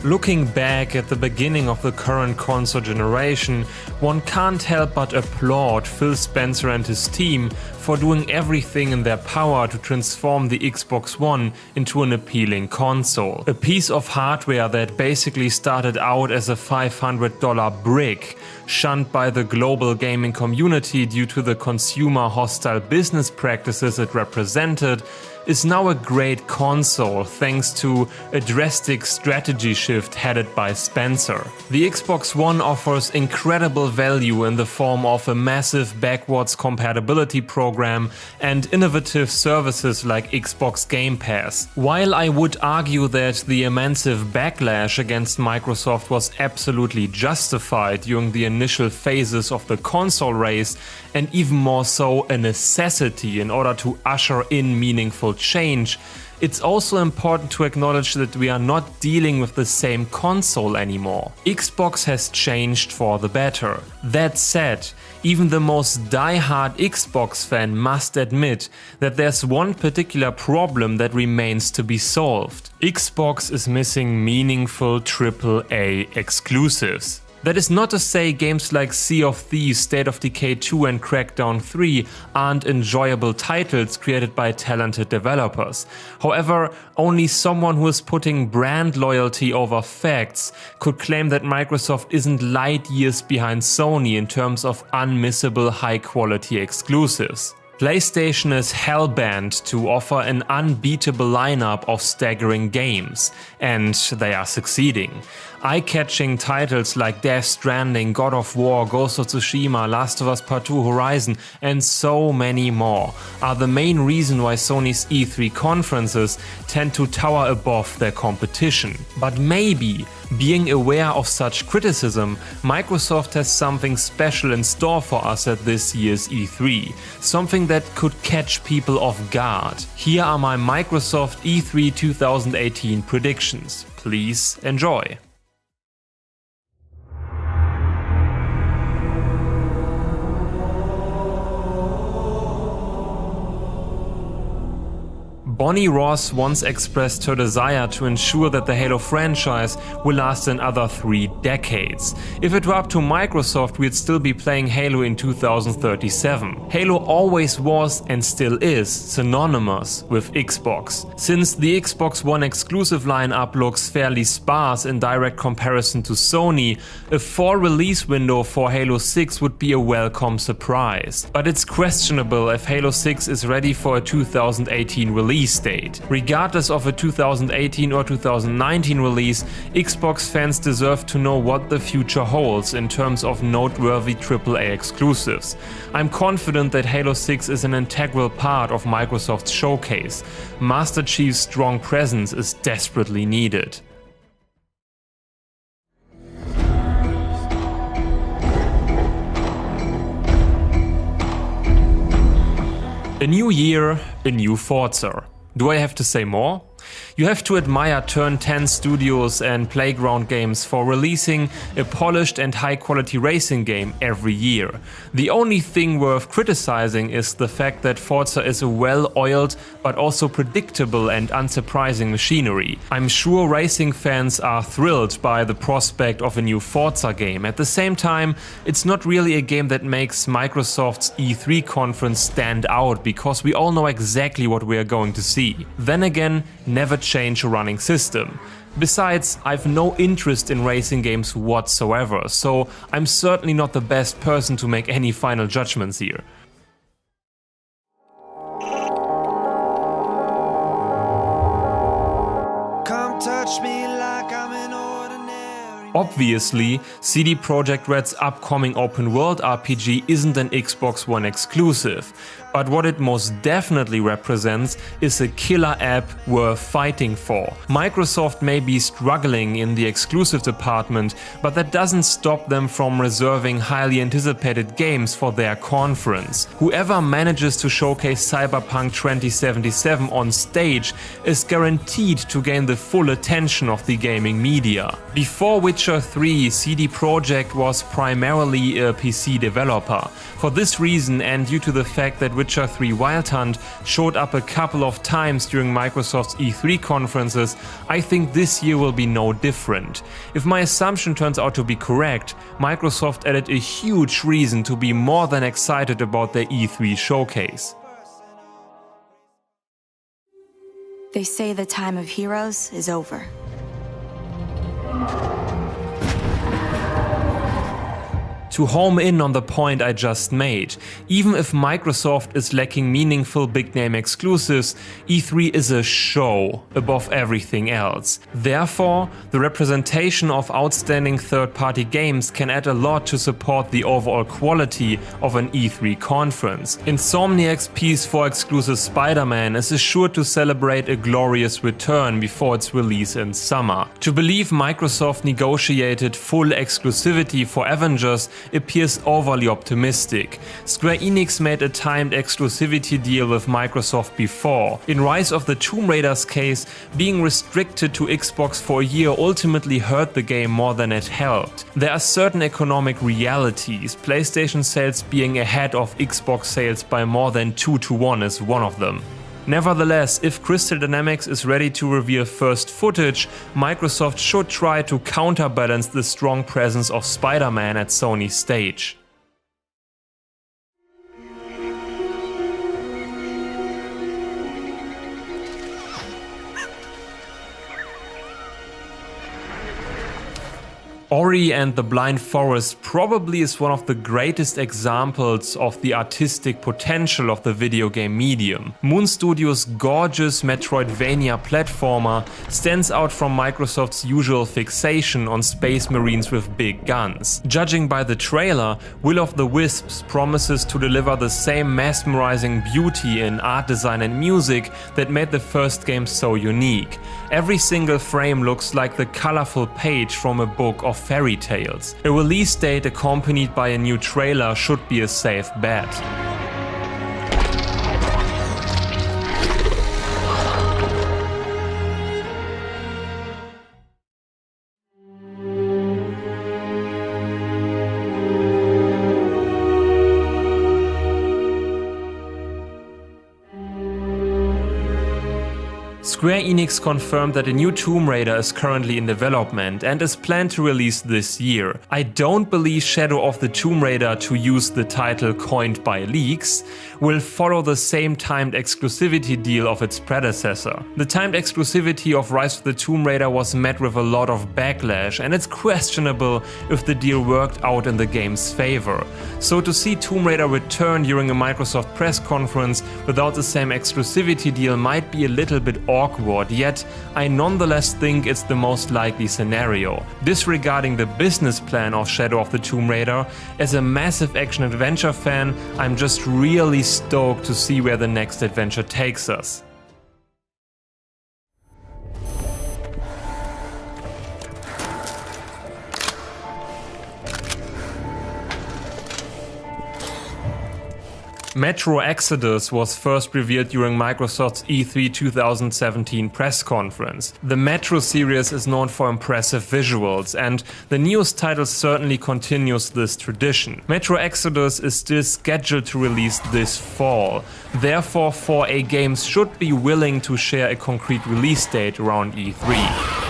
Looking back at the beginning of the current console generation, one can't help but applaud Phil Spencer and his team for doing everything in their power to transform the Xbox One into an appealing console. A piece of hardware that basically started out as a $500 brick, shunned by the global gaming community due to the consumer-hostile business practices it represented, is now a great console thanks to a drastic strategy shift headed by Spencer. The Xbox One offers incredible value in the form of a massive backwards compatibility program and innovative services like Xbox Game Pass. While I would argue that the immense backlash against Microsoft was absolutely justified during the initial phases of the console race, and even more so a necessity in order to usher in meaningful change, it's also important to acknowledge that we are not dealing with the same console anymore. Xbox has changed for the better. That said, even the most die-hard Xbox fan must admit that there's one particular problem that remains to be solved. Xbox is missing meaningful AAA exclusives. That is not to say games like Sea of Thieves, State of Decay 2 and Crackdown 3 aren't enjoyable titles created by talented developers. However, only someone who is putting brand loyalty over facts could claim that Microsoft isn't light years behind Sony in terms of unmissable high-quality exclusives. PlayStation is hellbent to offer an unbeatable lineup of staggering games, and they are succeeding. Eye-catching titles like Death Stranding, God of War, Ghost of Tsushima, Last of Us Part 2 Horizon, and so many more are the main reason why Sony's E3 conferences tend to tower above their competition. But maybe, being aware of such criticism, Microsoft has something special in store for us at this year's E3, something that could catch people off guard. Here are my Microsoft E3 2018 predictions. Please enjoy. Bonnie Ross once expressed her desire to ensure that the Halo franchise will last another 3 decades. If it were up to Microsoft, we'd still be playing Halo in 2037. Halo always was and still is synonymous with Xbox. Since the Xbox One exclusive lineup looks fairly sparse in direct comparison to Sony, a fall release window for Halo 6 would be a welcome surprise. But it's questionable if Halo 6 is ready for a 2018 release date. Regardless of a 2018 or 2019 release, Xbox fans deserve to know what the future holds in terms of noteworthy AAA exclusives. I'm confident that Halo 6 is an integral part of Microsoft's showcase. Master Chief's strong presence is desperately needed. A new year, a new Forza. Do I have to say more? You have to admire Turn 10 Studios and Playground Games for releasing a polished and high-quality racing game every year. The only thing worth criticizing is the fact that Forza is a well-oiled but also predictable and unsurprising machinery. I'm sure racing fans are thrilled by the prospect of a new Forza game. At the same time, it's not really a game that makes Microsoft's E3 conference stand out because we all know exactly what we are going to see. Then again, never change a running system. Besides, I've no interest in racing games whatsoever, so I'm certainly not the best person to make any final judgments here. Come touch me like I'm an ordinary. Obviously, CD Projekt Red's upcoming open-world RPG isn't an Xbox One exclusive, but what it most definitely represents is a killer app worth fighting for. Microsoft may be struggling in the exclusive department, but that doesn't stop them from reserving highly anticipated games for their conference. Whoever manages to showcase Cyberpunk 2077 on stage is guaranteed to gain the full attention of the gaming media. Before Witcher 3, CD Projekt was primarily a PC developer. For this reason, and due to the fact that Witcher 3 Wild Hunt showed up a couple of times during Microsoft's E3 conferences, I think this year will be no different. If my assumption turns out to be correct, Microsoft added a huge reason to be more than excited about their E3 showcase. They say the time of heroes is over. To home in on the point I just made, even if Microsoft is lacking meaningful big-name exclusives, E3 is a show above everything else. Therefore, the representation of outstanding third-party games can add a lot to support the overall quality of an E3 conference. Insomniac's PS4 exclusive Spider-Man is assured to celebrate a glorious return before its release in summer. To believe Microsoft negotiated full exclusivity for Avengers appears overly optimistic. Square Enix made a timed exclusivity deal with Microsoft before. In Rise of the Tomb Raider's case, being restricted to Xbox for a year ultimately hurt the game more than it helped. There are certain economic realities, PlayStation sales being ahead of Xbox sales by more than 2-1 is one of them. Nevertheless, if Crystal Dynamics is ready to reveal first footage, Microsoft should try to counterbalance the strong presence of Spider-Man at Sony's stage. Ori and the Blind Forest probably is one of the greatest examples of the artistic potential of the video game medium. Moon Studios' gorgeous Metroidvania platformer stands out from Microsoft's usual fixation on space marines with big guns. Judging by the trailer, Will of the Wisps promises to deliver the same mesmerizing beauty in art design and music that made the first game so unique. Every single frame looks like the colorful page from a book of fairy tales. A release date accompanied by a new trailer should be a safe bet. Square Enix confirmed that a new Tomb Raider is currently in development and is planned to release this year. I don't believe Shadow of the Tomb Raider, to use the title coined by leaks, will follow the same timed exclusivity deal of its predecessor. The timed exclusivity of Rise of the Tomb Raider was met with a lot of backlash, and it's questionable if the deal worked out in the game's favor. So to see Tomb Raider return during a Microsoft press conference without the same exclusivity deal might be a little bit awkward, yet I nonetheless think it's the most likely scenario. Disregarding the business plan of Shadow of the Tomb Raider, as a massive action-adventure fan, I'm just really stoked to see where the next adventure takes us. Metro Exodus was first revealed during Microsoft's E3 2017 press conference. The Metro series is known for impressive visuals, and the newest title certainly continues this tradition. Metro Exodus is still scheduled to release this fall. Therefore, 4A Games should be willing to share a concrete release date around E3.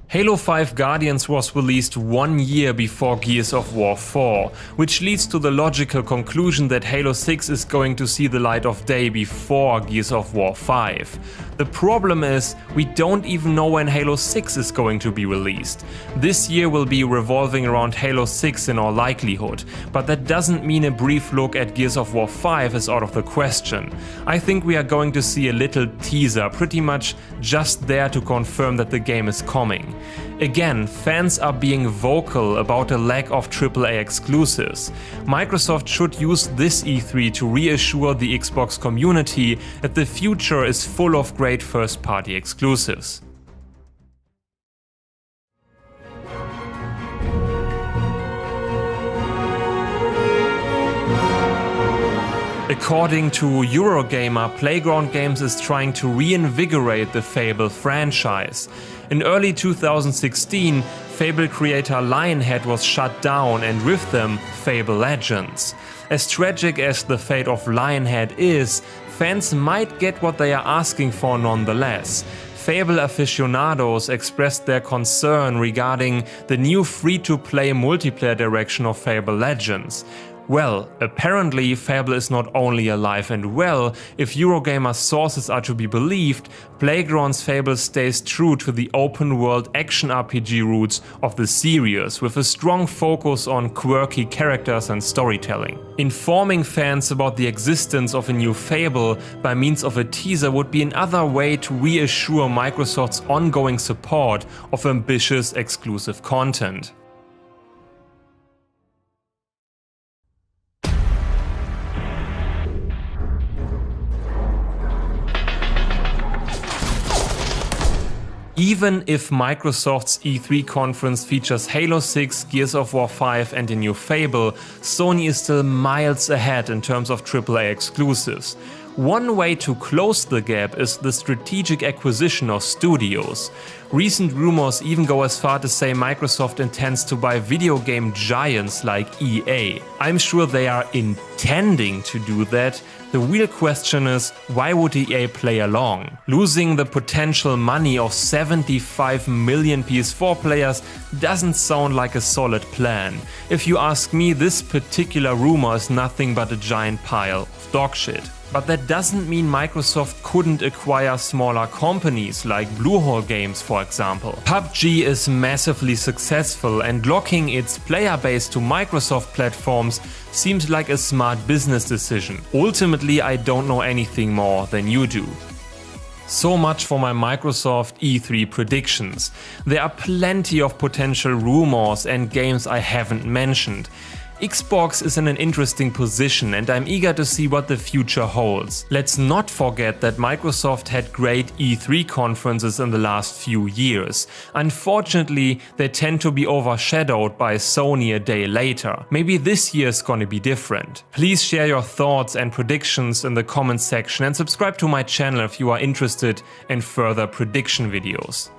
Halo 5 Guardians was released 1 year before Gears of War 4, which leads to the logical conclusion that Halo 6 is going to see the light of day before Gears of War 5. The problem is, we don't even know when Halo 6 is going to be released. This year will be revolving around Halo 6 in all likelihood, but that doesn't mean a brief look at Gears of War 5 is out of the question. I think we are going to see a little teaser, pretty much just there to confirm that the game is coming. Again, fans are being vocal about a lack of AAA exclusives. Microsoft should use this E3 to reassure the Xbox community that the future is full of great first-party exclusives. A According to Eurogamer, Playground Games is trying to reinvigorate the Fable franchise. In early 2016, Fable creator Lionhead was shut down, and with them, Fable Legends. As tragic as the fate of Lionhead is, fans might get what they are asking for nonetheless. Fable aficionados expressed their concern regarding the new free-to-play multiplayer direction of Fable Legends. Well, apparently Fable is not only alive and well. If Eurogamer's sources are to be believed, Playground's Fable stays true to the open-world action RPG roots of the series, with a strong focus on quirky characters and storytelling. Informing fans about the existence of a new Fable by means of a teaser would be another way to reassure Microsoft's ongoing support of ambitious exclusive content. Even if Microsoft's E3 conference features Halo 6, Gears of War 5 and a new Fable, Sony is still miles ahead in terms of AAA exclusives. One way to close the gap is the strategic acquisition of studios. Recent rumors even go as far to say Microsoft intends to buy video game giants like EA. I'm sure they are intending to do that. The real question is, why would EA play along? Losing the potential money of 75 million PS4 players doesn't sound like a solid plan. If you ask me, this particular rumor is nothing but a giant pile of dogshit. But that doesn't mean Microsoft couldn't acquire smaller companies like Bluehole Games, for example. PUBG is massively successful, and locking its player base to Microsoft platforms seems like a smart business decision. Ultimately, I don't know anything more than you do. So much for my Microsoft E3 predictions. There are plenty of potential rumors and games I haven't mentioned. Xbox is in an interesting position, and I'm eager to see what the future holds. Let's not forget that Microsoft had great E3 conferences in the last few years. Unfortunately, they tend to be overshadowed by Sony a day later. Maybe this year is gonna be different. Please share your thoughts and predictions in the comments section, and subscribe to my channel if you are interested in further prediction videos.